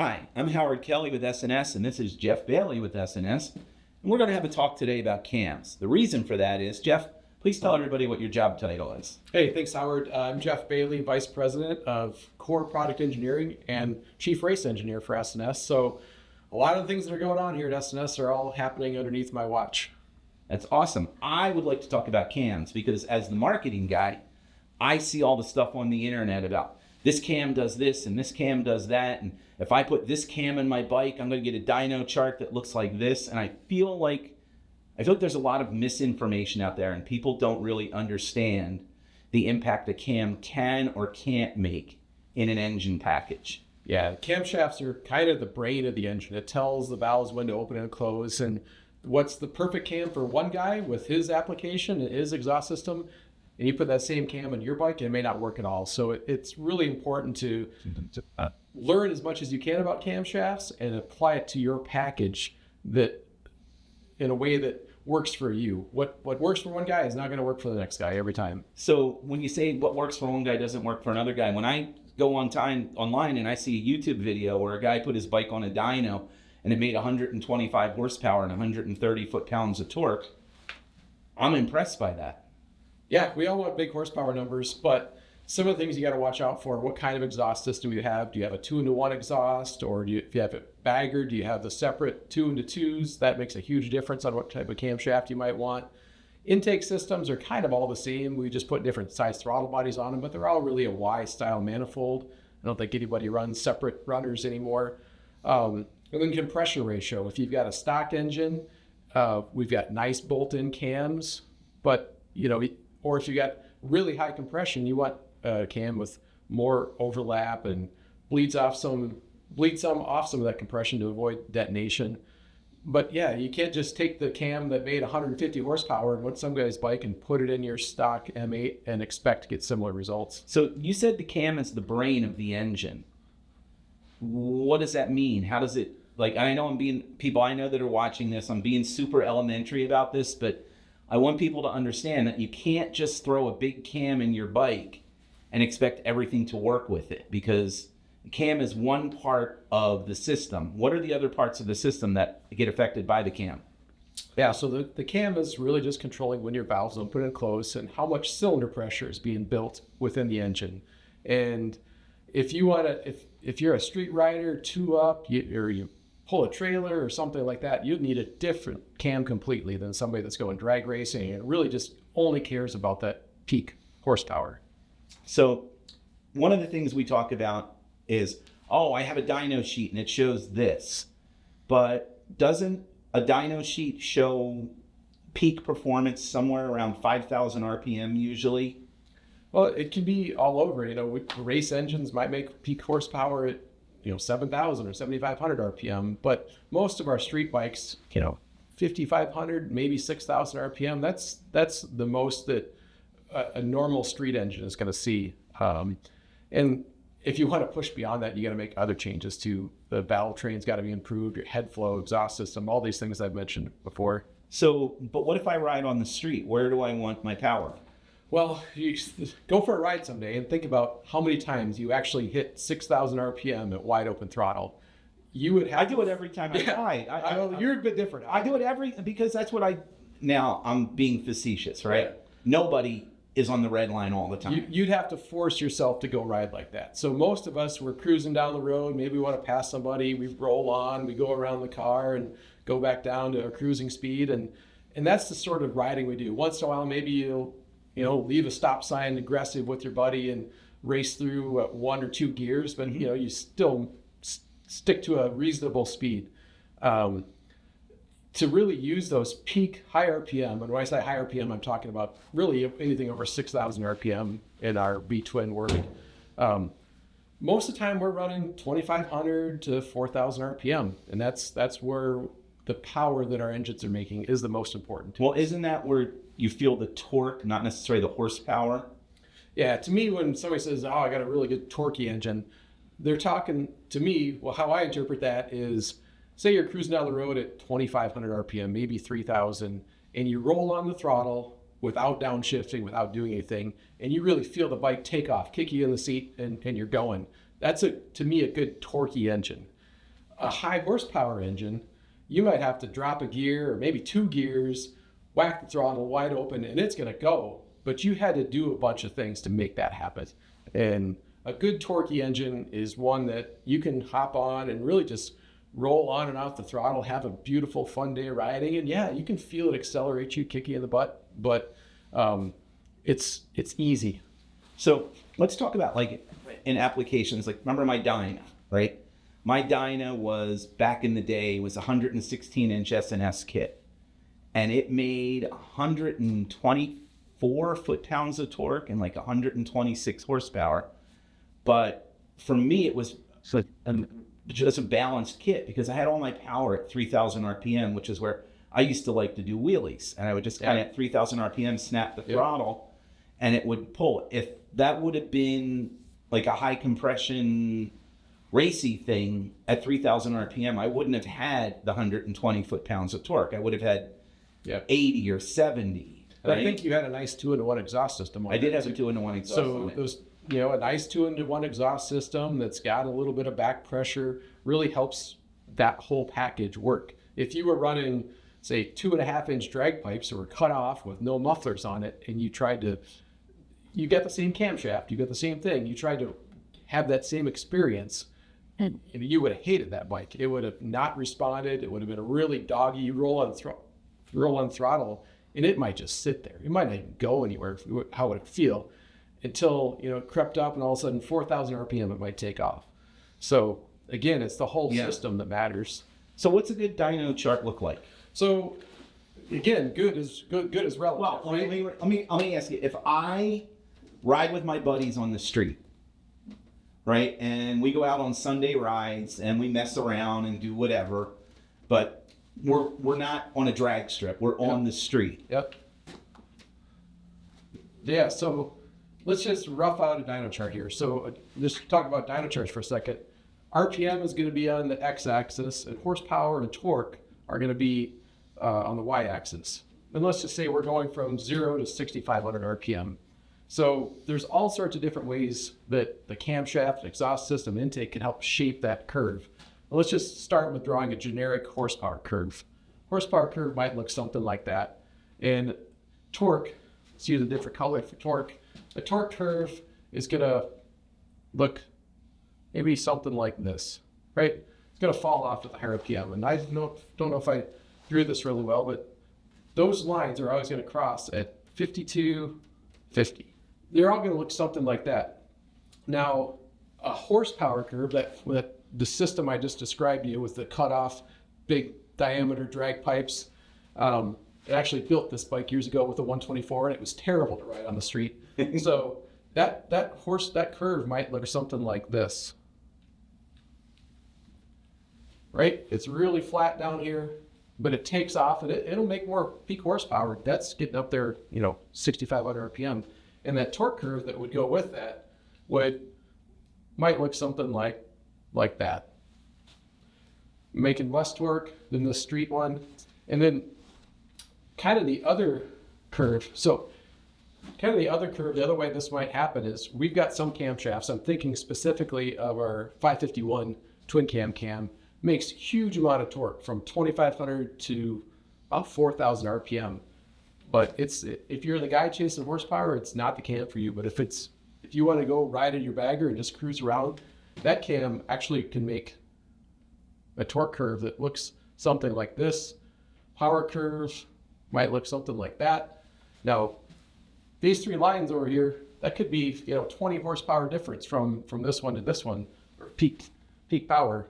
Hi, I'm Howard Kelly with SNS, and this is Jeff Bailey with SNS. And we're going to have a talk today about cams. The reason for that is, Jeff, please tell everybody what your job title is. Hey, thanks, Howard. I'm Jeff Bailey, Vice President of Core Product Engineering and Chief Race Engineer for SNS. So a lot of the things that are going on here at SNS are all happening underneath my watch. That's awesome. I would like to talk about cams because as the marketing guy, I see all the stuff on the internet about this cam does this and this cam does that. And if I put this cam in my bike, I'm going to get a dyno chart that looks like this. And I feel like there's a lot of misinformation out there and people don't really understand the impact a cam can or can't make in an engine package. Yeah, camshafts are kind of the brain of the engine. It tells the valves when to open and close, and what's the perfect cam for one guy with his application and his exhaust system, and you put that same cam on your bike and it may not work at all. So it's really important to learn as much as you can about camshafts and apply it to your package that in a way that works for you. What works for one guy is not going to work for the next guy every time. So when you say what works for one guy doesn't work for another guy, when I go online and I see a YouTube video where a guy put his bike on a dyno and it made 125 horsepower and 130 foot-pounds of torque, I'm impressed by that. Yeah, we all want big horsepower numbers, but some of the things you got to watch out for: what kind of exhaust system you have. Do you have a 2-into-1 exhaust, or if you have a bagger, do you have the separate 2-into-2s? That makes a huge difference on what type of camshaft you might want. Intake systems are kind of all the same. We just put different size throttle bodies on them, but they're all really a Y-style manifold. I don't think anybody runs separate runners anymore. And then compression ratio. If you've got a stock engine, we've got nice bolt-in cams, but or if you got really high compression, you want a cam with more overlap and bleed some off some of that compression to avoid detonation. But yeah, you can't just take the cam that made 150 horsepower and put some guy's bike and put it in your stock M8 and expect to get similar results. So you said the cam is the brain of the engine. What does that mean? How does it, I know people I know that are watching this, I'm being super elementary about this, but I want people to understand that you can't just throw a big cam in your bike and expect everything to work with it, because the cam is one part of the system. What are the other parts of the system that get affected by the cam? Yeah, so the cam is really just controlling when your valves open and close and how much cylinder pressure is being built within the engine. And if you want to, if you're a street rider, two-up, or you pull a trailer or something like that, you'd need a different cam completely than somebody that's going drag racing and really just only cares about that peak horsepower. So one of the things we talk about is, I have a dyno sheet and it shows this, but doesn't a dyno sheet show peak performance somewhere around 5,000 RPM usually? Well, it can be all over. Race engines might make peak horsepower at 7,000 or 7,500 RPM, but most of our street bikes, 5,500, maybe 6,000 RPM. That's the most that a normal street engine is going to see. And if you want to push beyond that, you got to make other changes to the valve train's got to be improved, your head flow, exhaust system, all these things I've mentioned before. So, but what if I ride on the street? Where do I want my power? Well, you go for a ride someday and think about how many times you actually hit 6,000 RPM at wide open throttle. I do it every time I ride. You're a bit different. I do it because that's what now I'm being facetious, right? Yeah. Nobody is on the red line all the time. You'd have to force yourself to go ride like that. So most of us, we're cruising down the road, maybe we want to pass somebody, we roll on, we go around the car and go back down to our cruising speed. And that's the sort of riding we do. Once in a while, maybe you'll leave a stop sign aggressive with your buddy and race through 1 or 2 gears, but you still stick to a reasonable speed. To really use those peak high RPM, and when I say high RPM, I'm talking about really anything over 6,000 RPM in our V-twin work. Most of the time we're running 2,500 to 4,000 RPM, and that's where the power that our engines are making is the most important. Well, isn't that where you feel the torque, not necessarily the horsepower? Yeah, to me, when somebody says, I got a really good torquey engine, they're talking to me, well, how I interpret that is, say you're cruising down the road at 2,500 RPM, maybe 3,000, and you roll on the throttle without downshifting, without doing anything, and you really feel the bike take off, kick you in the seat, and you're going. That's, to me, a good torquey engine. a high horsepower engine, you might have to drop a gear or maybe 2 gears, whack the throttle wide open, and it's going to go. But you had to do a bunch of things to make that happen. And a good torquey engine is one that you can hop on and really just roll on and off the throttle, have a beautiful, fun day riding. And yeah, you can feel it accelerate you, kick you in the butt, but it's easy. So let's talk about like in applications, like remember my dyno, right? My dyno was back in the day was 116 inch S&S kit, and it made 124 foot-pounds of torque and like 126 horsepower. But for me, it was just a balanced kit because I had all my power at 3,000 RPM, which is where I used to like to do wheelies, and I would just kind of at 3,000 RPM snap the throttle, and it would pull. If that would have been like a high compression racy thing at 3,000 RPM, I wouldn't have had the 120 foot-pounds of torque. I would have had 80 or 70. And I think you had a nice 2-in-1 exhaust system on I did that have a too. 2-in-1 exhaust. So those, a nice 2-in-1 exhaust system that's got a little bit of back pressure really helps that whole package work. If you were running, say, 2.5-inch drag pipes that were cut off with no mufflers on it, and you got the same camshaft, you got the same thing, you tried to have that same experience, and you would have hated that bike. It would have not responded. It would have been a really doggy. You roll on throttle, and it might just sit there. It might not even go anywhere. How would it feel? Until it crept up, and all of a sudden 4,000 RPM, it might take off. So again, it's the whole system that matters. So what's a good dyno chart look like? So again, good is relative. Well, let me ask you: if I ride with my buddies on the street, right, and we go out on Sunday rides and we mess around and do whatever, but we're not on a drag strip; we're on the street. Yep. Yeah. So let's just rough out a dyno chart here. So just talk about dyno charts for a second. RPM is going to be on the x-axis, and horsepower and torque are going to be on the y-axis. And let's just say we're going from 0 to 6,500 RPM. So there's all sorts of different ways that the camshaft exhaust system intake can help shape that curve. Well, let's just start with drawing a generic horsepower curve. Horsepower curve might look something like that. And torque, let's use a different color for torque. A torque curve is going to look maybe something like this, right? It's going to fall off at the higher RPM. And I don't know if I drew this really well, but those lines are always going to cross at 52, 50. They're all going to look something like that. Now, a horsepower curve, that the system I just described to you with the cut-off, big diameter drag pipes, I actually built this bike years ago with a 124, and it was terrible to ride on the street. So that curve might look something like this. Right? It's really flat down here, but it takes off, and it'll make more peak horsepower. That's getting up there, 6,500 RPM. And that torque curve that would go with that might look something like that. Making less torque than the street one. And then kind of the other curve. So kind of the other way this might happen is we've got some camshafts. I'm thinking specifically of our 551 twin cam. Makes huge amount of torque from 2,500 to about 4,000 RPM. But if you're the guy chasing horsepower, it's not the cam for you. But if you want to go ride in your bagger and just cruise around, that cam actually can make a torque curve that looks something like this. Power curve might look something like that. Now, these 3 lines over here, that could be 20 horsepower difference from this one to this one, or peak power.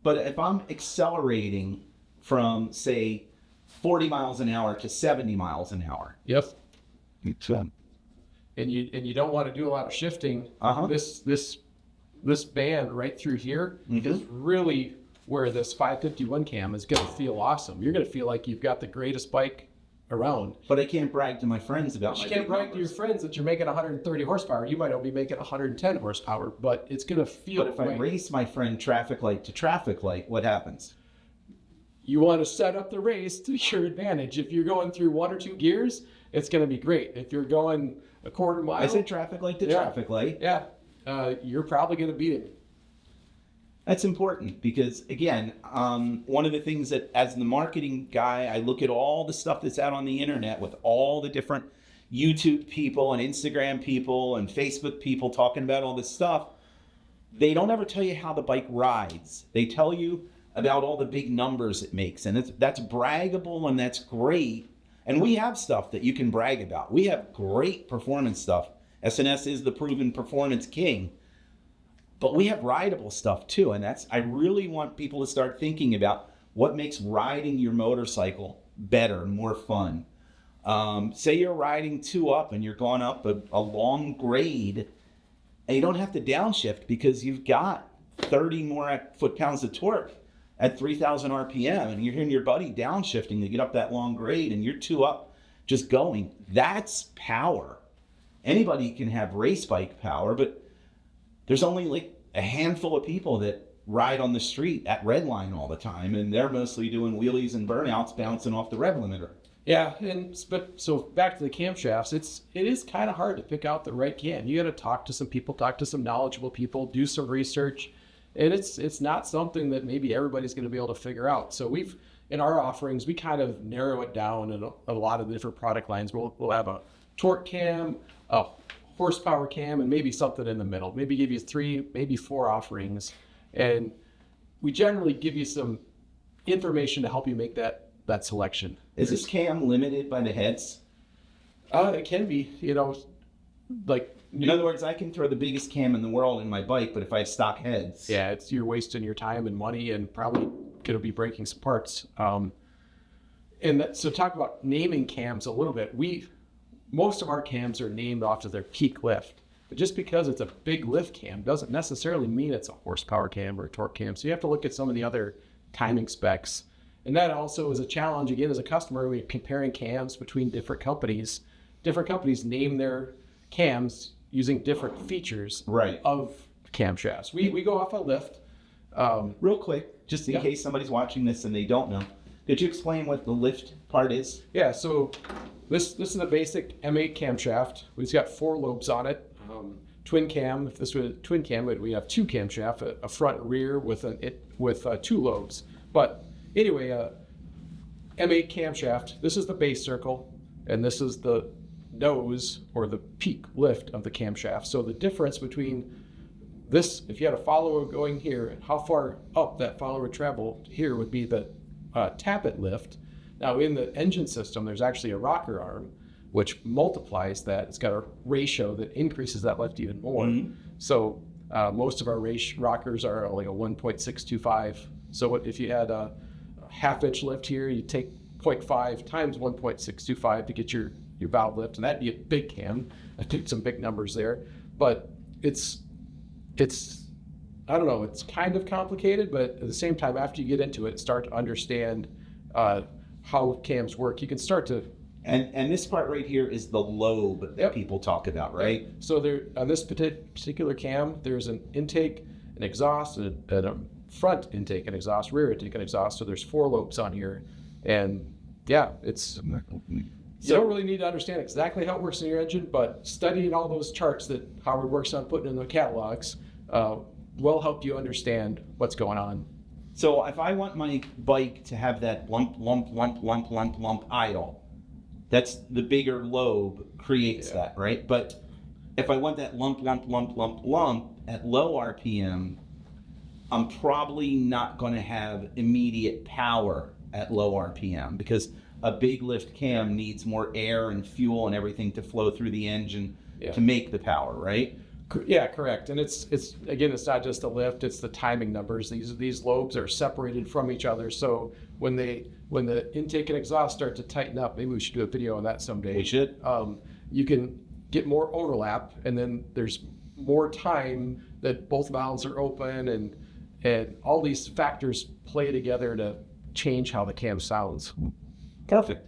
But if I'm accelerating from, say, 40 miles an hour to 70 miles an hour. Yep. And you don't want to do a lot of shifting. This band right through here is really where this 551 cam is going to feel awesome. You're going to feel like you've got the greatest bike around. But I can't brag to my friends about You can't brag to your friends that you're making 130 horsepower. You might only be making 110 horsepower, but it's going to feel But if I race my friend traffic light to traffic light, what happens? You want to set up the race to your advantage. If you're going through 1 or 2 gears, it's going to be great. If you're going a quarter mile. I said traffic light to traffic light. Yeah. you're probably going to beat it. That's important because, again, one of the things that as the marketing guy, I look at all the stuff that's out on the internet with all the different YouTube people and Instagram people and Facebook people talking about all this stuff. They don't ever tell you how the bike rides. They tell you about all the big numbers it makes. And that's braggable and that's great. And we have stuff that you can brag about. We have great performance stuff. SNS is the proven performance king. But we have rideable stuff too. And I really want people to start thinking about what makes riding your motorcycle better and more fun. Say you're riding 2-up and you're going up a long grade and you don't have to downshift because you've got 30 more foot-pounds of torque at 3,000 RPM and you're hearing your buddy downshifting to get up that long grade and you're 2-up just going. That's power. Anybody can have race bike power, but there's only like a handful of people that ride on the street at redline all the time, and they're mostly doing wheelies and burnouts bouncing off the rev limiter. Yeah, but so back to the camshafts, it is kind of hard to pick out the right cam. You got to talk to some people, talk to some knowledgeable people, do some research, and it's not something that maybe everybody's going to be able to figure out. So in our offerings, we kind of narrow it down in a lot of the different product lines. We'll have a torque cam, a horsepower cam, and maybe something in the middle. Maybe give you 3, maybe 4 offerings, and we generally give you some information to help you make that selection. Is this cam limited by the heads? It can be, like in other words, I can throw the biggest cam in the world in my bike, but if I have stock heads, yeah, you're wasting your time and money, and probably going to be breaking some parts. So talk about naming cams a little bit. Most of our cams are named off of their peak lift, but just because it's a big lift cam doesn't necessarily mean it's a horsepower cam or a torque cam. So you have to look at some of the other timing specs. And that also is a challenge, again, as a customer, when you're comparing cams between different companies. Different companies name their cams using different features of camshafts. We go off a lift. Real quick, just in case somebody's watching this and they don't know, could you explain what the lift part is? Yeah, so this is a basic M8 camshaft. We've got 4 lobes on it. Twin cam. If this was a twin cam, we have 2 camshafts, a front and rear with 2 lobes. But anyway, M8 camshaft. This is the base circle, and this is the nose or the peak lift of the camshaft. So the difference between this, if you had a follower going here, and how far up that follower would travel here would be the tappet lift. Now in the engine system, there's actually a rocker arm, which multiplies that. It's got a ratio that increases that lift even more. Mm-hmm. So most of our rockers are like a 1.625. So if you had a half-inch lift here, you take 0.5 times 1.625 to get your valve lift, and that'd be a big cam. I took some big numbers there, but it's I don't know, it's kind of complicated, but at the same time, after you get into it, start to understand how cams work, you can start to... And this part right here is the lobe that people talk about, right? So there, on this particular cam, there's an intake, an exhaust, and a front intake and exhaust, rear intake and exhaust. So there's 4 lobes on here. And yeah, you don't really need to understand exactly how it works in your engine, but studying all those charts that Howard works on putting in the catalogs will help you understand what's going on. So if I want my bike to have that lump idle, that's the bigger lobe creates that, right? But if I want that lump at low RPM, I'm probably not going to have immediate power at low RPM because a big lift cam needs more air and fuel and everything to flow through the engine to make the power, right? Yeah, correct. And it's not just the lift, it's the timing numbers. These lobes are separated from each other. So when the intake and exhaust start to tighten up, maybe we should do a video on that someday. We should. You can get more overlap, and then there's more time that both valves are open, and all these factors play together to change how the cam sounds. Perfect.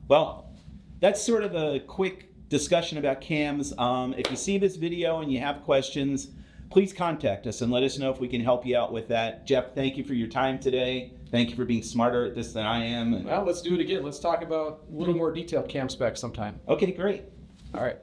Well, that's sort of a quick discussion about cams. If you see this video and you have questions, please contact us and let us know if we can help you out with that. Jeff, thank you for your time today. Thank you for being smarter at this than I am. Well, let's do it again. Let's talk about a little more detailed cam specs sometime. Okay, great. All right.